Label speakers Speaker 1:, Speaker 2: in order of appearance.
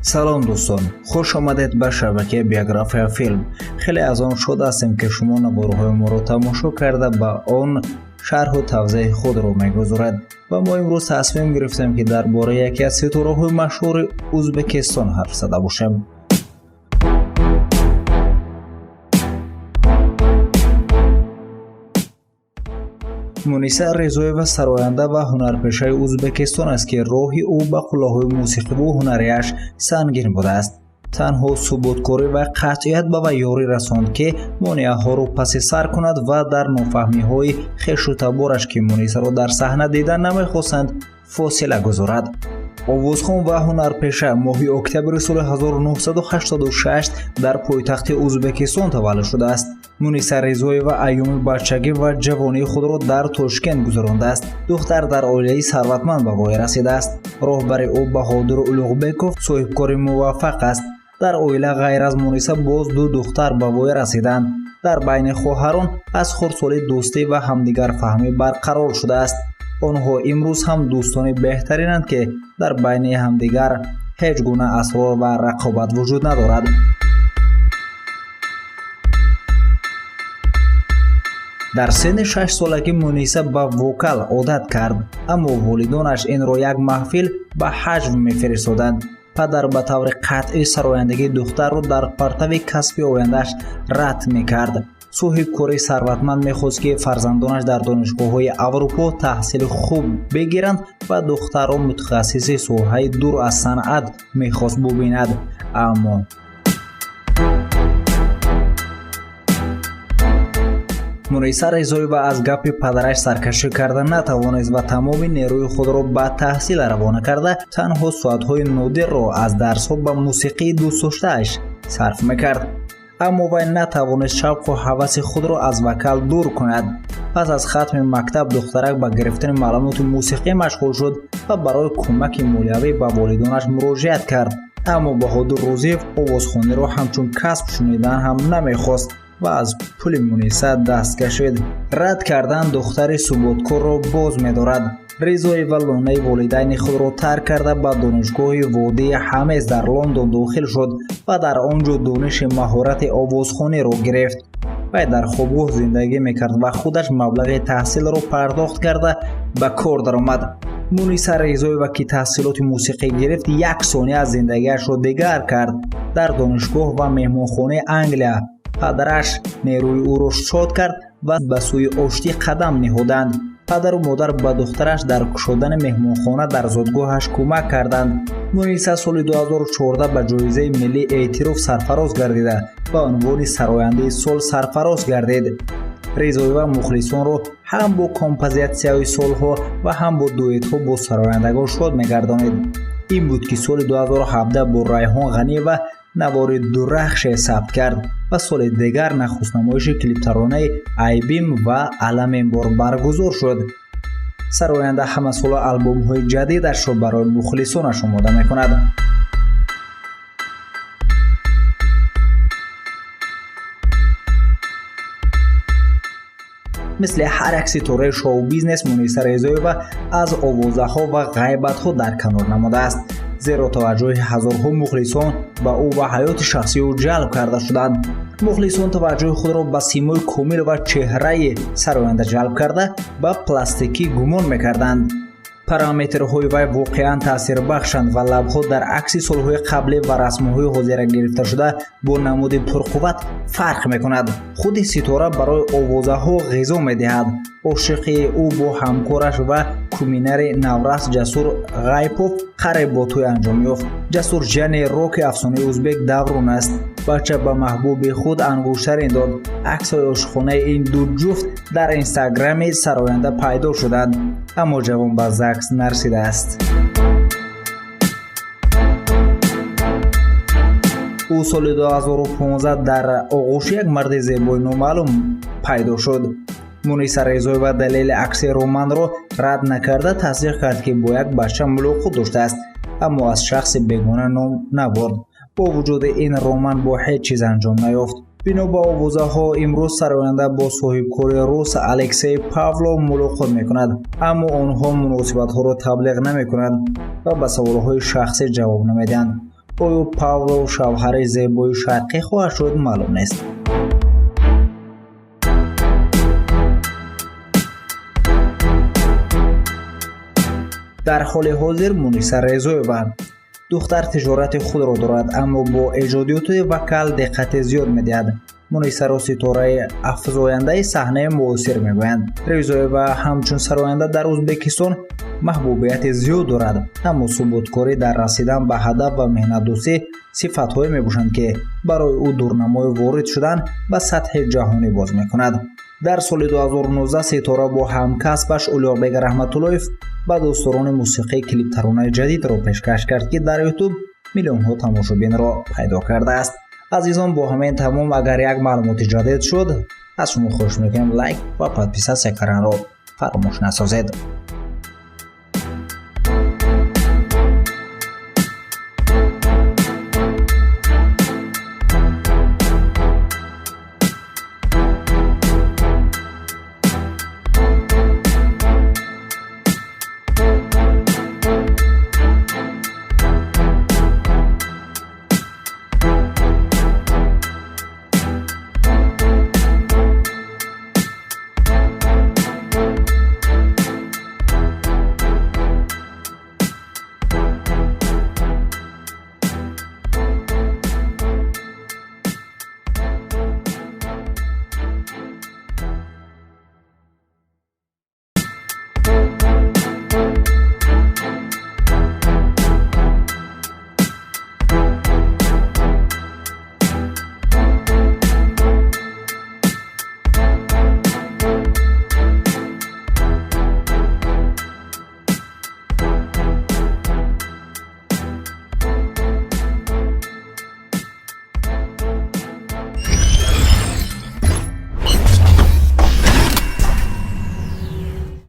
Speaker 1: سلام دوستان، خوش آمدید به شبکه بیوگرافی فیلم. خیلی از آن شده هستیم که شما نوارهای ما را تماشا کرده با آن شرح و توضیح خود را میگذارد و ما امروز تصمیم گرفتیم که درباره یکی از ستاره‌های مشهور ازبکستان حرف زده باشیم. مونیسا رضاییوا سراینده و هنرپیشه ازبکستان است که راهی او به قله‌های موسیقی و هنریش سنگین بوده است. تنها ثباتکاری و قطعیت به وی یاری رساند که مانع‌ها را پس سر کند و در نافهمی‌های خویش و تبارش که مونیسا را در صحنه دیدن نمی‌خواستند فاصله گذارد. آوازخوان و هنرپیشه ماهی اکتبر سال 1986 در پایتخت ازبکستان تولد شده است. مونیسا رضاییوا ایام بچگی و جوانی خود را در تاشکند گذرانده است. دختر در عائله ثروتمند به وای رسیده است. راهبر او بهادر اولوغبکوف صاحبکار موفق است. در عائله غیر از مونیسا باز دو دختر به وای رسیدند. در بین خواهران از خردسالی دوستی و همدیگر فهمی برقرار شده است. آنها امروز هم دوستان بهترینند که در بین همدیگر هیچ گونه اسرار و رقابت وجود ندارد. در سن 6 سالگی مونیسا به وکال عادت کرد، اما والدانش این را یک محفل به حجو می‌فرستادند. پدر به طور قطعی سرایندگی دختر را در پرتو کسبی آینده‌اش رد می‌کرد. صاحبکاری ثروتمند می‌خواست که فرزندانش در دانشگاه‌های اروپا تحصیل خوب بگیرند و دختر را متخصص ساحه دور از صنعت می‌خواست ببیند. اما مونیسا رضاییوا از گپ پدرش سرکشی کرده نتوانست و تمام نیروی خود را به تحصیل روانه کرده تنها ساعت‌های نادر را از درس‌ها به موسیقی دوست داشته‌اش صرف می‌کرد. اما وی نتوانست شوق و هوس خود را از وکال دور کند. پس از ختم مکتب دخترک به گرفتن معلومات موسیقی مشغول شد و برای کمک مالیوی به والدانش مراجعت کرد. اما بهادر روزیف آوازخوانی را همچون کسب شنیدن هم نمیخواست و از پول مونیسا دست کشید. رد کردن دختر ثباتکار را باز می‌دارد. رضاییوا لانه والدین خود را ترک کرده به دانشگاه وادی همیز در لندن داخل شد و در آنجا دانش مهارت آوازخوانی را گرفت. وی در خوابگاه زندگی می‌کرد و خودش مبلغ تحصیل را پرداخت کرده به کار درآمد. مونیسا رضاییوا که تحصیلات موسیقی گرفت یک ثانیه از زندگیش را دیگر کرد. در دانشگاه و مهمانخانه انگلیا پدرش نیروی او را شاد کرد و به سوی آشتی قدم نهادند. پدر و مادر به دخترش در گشودن مهمانخانه در زادگاهش کمک کردند. مونیسا سال 2014 به جایزه ملی اعتراف سرفراز گردیده و عنوان سراینده سال سرفراز گردید. رضاییوا مخلصان را هم با کمپوزیسیون سالها و هم با دوئت‌ها با سرایندگان شاد می‌گردانید. این بود که سال 2017 با ریحان غنی و نوار درخش ثبت کرد و سال دیگر نخست نمایش کلیپ ترانه ایبیم و علم این بار برگزار شد. سراینده همه سال آلبوم های جدیدش را برای مخلصانش آماده میکند. مثل هر یک ستاره شو بیزنس مونیسا رضاییوا از آوازها و غیبت‌ها در کنار نموده است، زیرا توجه هزارها مخلصان به او و حیات شخصی او جلب کرده شدند. مخلصان توجه خود را به سیمای کامل و چهره سراینده جلب کرده به پلاستیکی گمان می‌کردند. پارامترهای وی واقعاً تاثیر بخشند و لب‌ها در عکس سال‌های قبلی و رسم‌های حاضر گرفته شده با نمود پرقوت فرق می‌کند. خود ستاره برای آوازها غذا می‌دهد. عاشقی او با همکارش و کومینر نورس جسور غیپوف قرار با توی انجام یافت. جسور جن راک افسانه ازبک دوران است. بچه به محبوب خود انگشتر داد. عکس‌های عاشقانه این دو جفت در اینستاگرام سراینده پیدا شدند، اما جوان به عکس نرسیده است. او سال 2015 در آغوش یک مرد زیبای نامعلوم پیدا شد. مونیسا رضاییوا دلیل عکس رومان را رد نکرده تصدیق کرد که با یک بچه ملاقات داشته است، اما از شخص بیگانه نام نبرد. با وجود این رومان با هیچ چیز انجام نیافت. بنا به آوازها امروز سراینده با صاحبکار روس الکسی پاولو ملاقات میکند، اما آنها مناسبت ها را تبلیغ نمیکنند و به سوالهای شخصی جواب نمیدهند. آیا پاولو شوهر زیبای شرقی خواهد شد معلوم نیست. در حال حاضر مونیسا رضایی‌وا دختر تجارت خود را دارد، اما با ایجادیات وکال دقت زیاد می‌دهد. مونیسا را ستاره افزاینده صحنه معاصر می‌گویند. رضایی‌وا همچون سراینده در ازبکستان محبوبیت زیاد دارد، اما ثباتکاری در رسیدن به هدف و مهنت‌دوستی صفت‌هایی می‌باشند که برای او دورنمای وارد شدن به سطح جهانی باز می‌کند. در سال 2019 ستاره با همکسبش اولیاقبگ رحمت‌اللهیف به دوستداران موسیقی کلیپ ترانه جدید را پیشکش کرد که در یوتیوب میلیون‌ها تماشابین را پیدا کرده است. عزیزان، با همین تمام اگر یک معلومات جدید شد از شما خواهش می‌کنم لایک و پادپیس کانال را فراموش نسازید.